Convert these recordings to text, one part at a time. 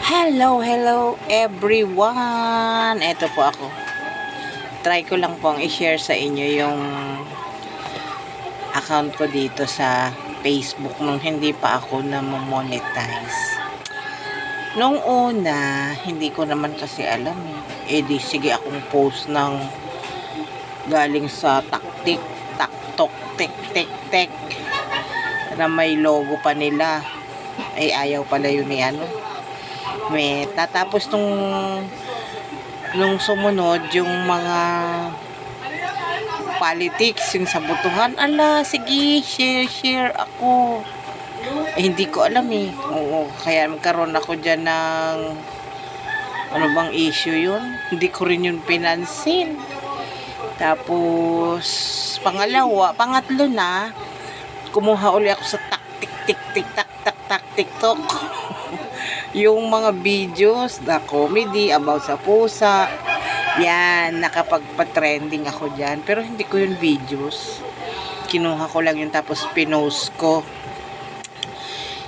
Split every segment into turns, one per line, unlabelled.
Hello everyone! Ito po ako. Try ko lang pong i-share sa inyo yung account ko dito sa Facebook nung hindi pa ako na-monetize. Nung una, hindi ko naman kasi alam eh. Eh di sige akong post ng galing sa taktik, taktok, tek, na may logo pa nila. Ay ayaw pala yun ni ano. Tapos nung sumunod yung mga politics, yung sabutuhan, ala, sige, share ako. Eh, hindi ko alam eh. Oo, kaya magkaroon ako dyan ng ano bang issue yun? Hindi ko rin yun pinansin. Tapos, pangatlo na, kumuha uli ako sa TikTok. Yung mga videos na comedy about sa pusa. Yan, nakapagpa-trending ako dyan. Pero hindi ko yung videos. Kinuha ko lang yun tapos pinost ko.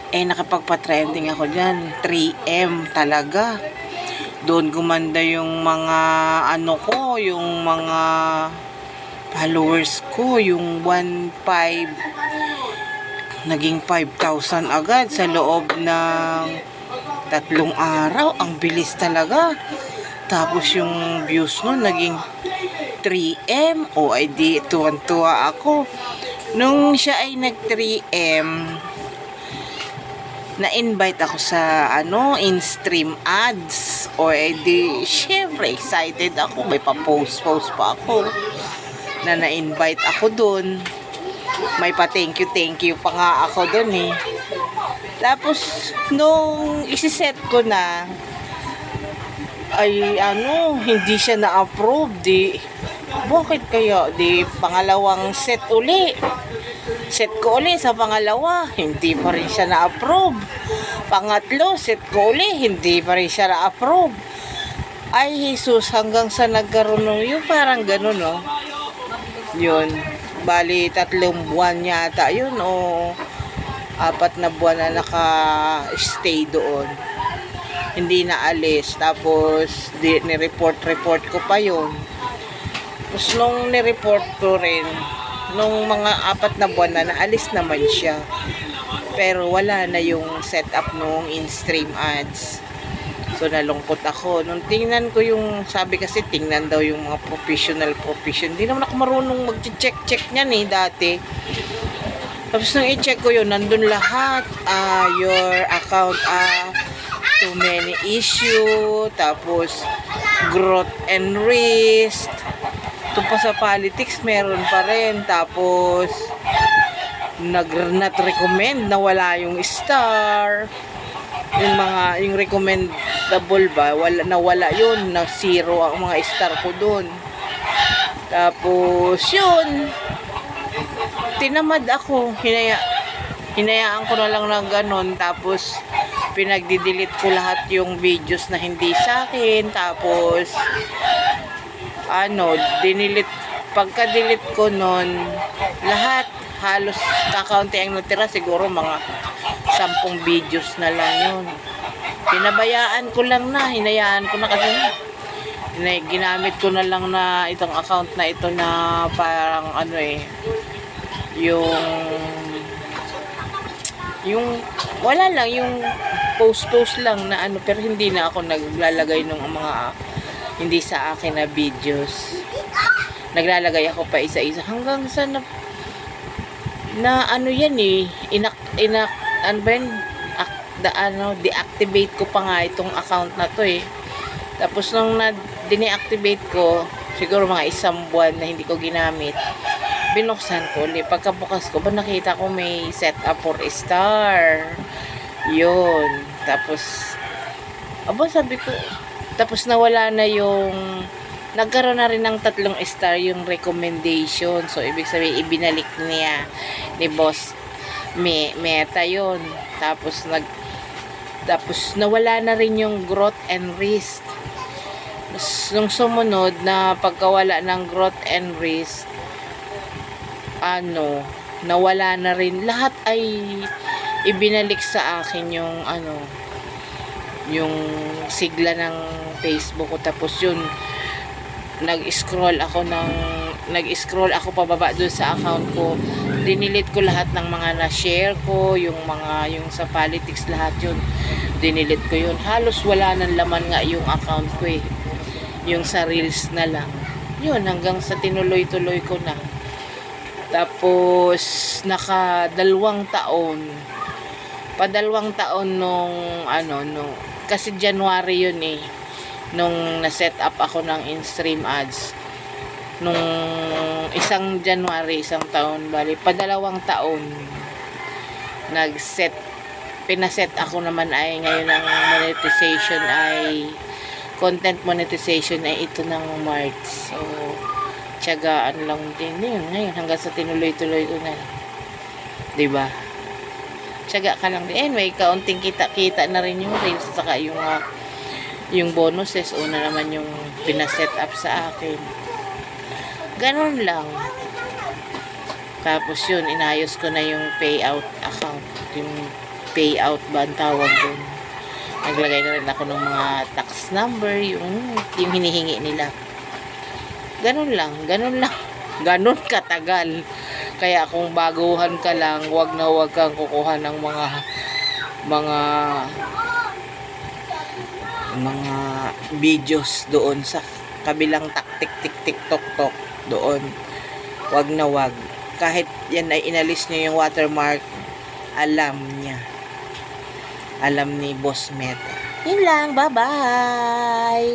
Eh, nakapagpa-trending ako dyan. 3M talaga. Doon gumanda yung mga ano ko, yung mga followers ko, yung 1.5 naging 5,000 agad sa loob ng 3 araw. Ang bilis talaga. Tapos yung views nun naging 3M. O ay di tuwan-tuwa ako. Nung siya ay nag 3M, na-invite ako sa in-stream ads. O ay di syempre excited ako. May pa-post pa ako na na-invite ako dun. May pa-thank you pa nga ako dun eh. Tapos nung isi-set ko na ay hindi siya na-approve. Di bakit kaya? Di pangalawang set uli. Set ko uli sa pangalawa, hindi pa rin siya na-approve. Pangatlo, set ko uli, hindi pa rin siya na-approve. Ay Jesus, hanggang sa nagkaroon yung parang ganun no. Yun. Bali 3 buwan yata yun o 4 na buwan na naka-stay doon. Hindi na alis. Tapos ni-report ko pa yun. Tapos nung ni-report ko rin, nung mga 4 na buwan na naalis naman siya. Pero wala na yung setup nung in-stream ads. So nalungkot ako. Nung tingnan ko yung, sabi kasi tingnan daw yung mga professional. Hindi naman ako marunong mag-check niyan eh dati. Tapos nung i-check ko yun, nandun lahat. Your account, too many issue, tapos growth and risk. Ito pa sa politics, meron pa rin. Tapos not recommend, nawala yung star. Yung recommendable ba, nawala yun, na 0 ang mga star ko dun. Tapos yun, tinamad ako, hinayaan ko na lang ng ganun. Tapos pinagdi-delete ko lahat yung videos na hindi sa akin. Tapos dinilit, pagka-delete ko nun, lahat, halos kakaunti ang natira, siguro mga 10 videos na lang yun. Pinabayaan ko lang na, hinayaan ko na kasi ginamit ko na lang na itong account na ito na parang yung wala lang, yung post lang na pero hindi na ako naglalagay ng mga hindi sa akin na videos. Naglalagay ako pa isa-isa hanggang sa yan eh, deactivate ko pa nga itong account na to eh. Tapos nung dineactivate ko, siguro mga 1 buwan na hindi ko ginamit, binuksan ko ulit. Pagkabukas ko, nakita ko may set up for star. Yun. Tapos, sabi ko, tapos nawala na yung, nagkaroon na rin ng 3 star yung recommendation. So, ibig sabihin, ibinalik niya ni boss Meta yun. Tapos, nawala na rin yung growth and risk. Nung sumunod na pagkawala ng growth and risk, nawala na rin. Lahat ay ibinalik sa akin yung yung sigla ng Facebook ko. Tapos yun, nag-scroll ako pababa doon sa account ko. Dinilit ko lahat ng mga na-share ko, yung sa politics, lahat yun. Dinilit ko yun. Halos wala nang laman nga yung account ko eh. Yung sa reels na lang. Yun, hanggang sa tinuloy-tuloy ko na. Tapos, naka-2 taon. Pa-2 taon kasi January yun eh. Nung na-set up ako ng in-stream ads. Nung January, 1 taon, bali, pa-2 taon. Pinaset ako naman ay ngayon ang monetization ay content monetization ay ito ng March. So, tiyagaan lang din yun. Ngayon, hanggang sa tinuloy-tuloy ko na. Diba? Tiyaga ka lang din. Anyway, kaunting kita-kita na rin yung reels. Saka yung bonuses. Una naman yung pinaset up sa akin. Ganon lang. Tapos yun, inayos ko na yung payout account. Yung payout ba ang tawag dun. Naglagay na rin ako ng mga tax number, yung hinihingi nila. Ganon lang. Ganon katagal. Kaya kung baguhan ka lang, wag kang kukuha ng mga videos doon sa kabilang TikTok doon. Wag. Kahit yan ay inalis niyo yung watermark, alam niya. Alam ni Boss Meta. Yun lang. Bye-bye!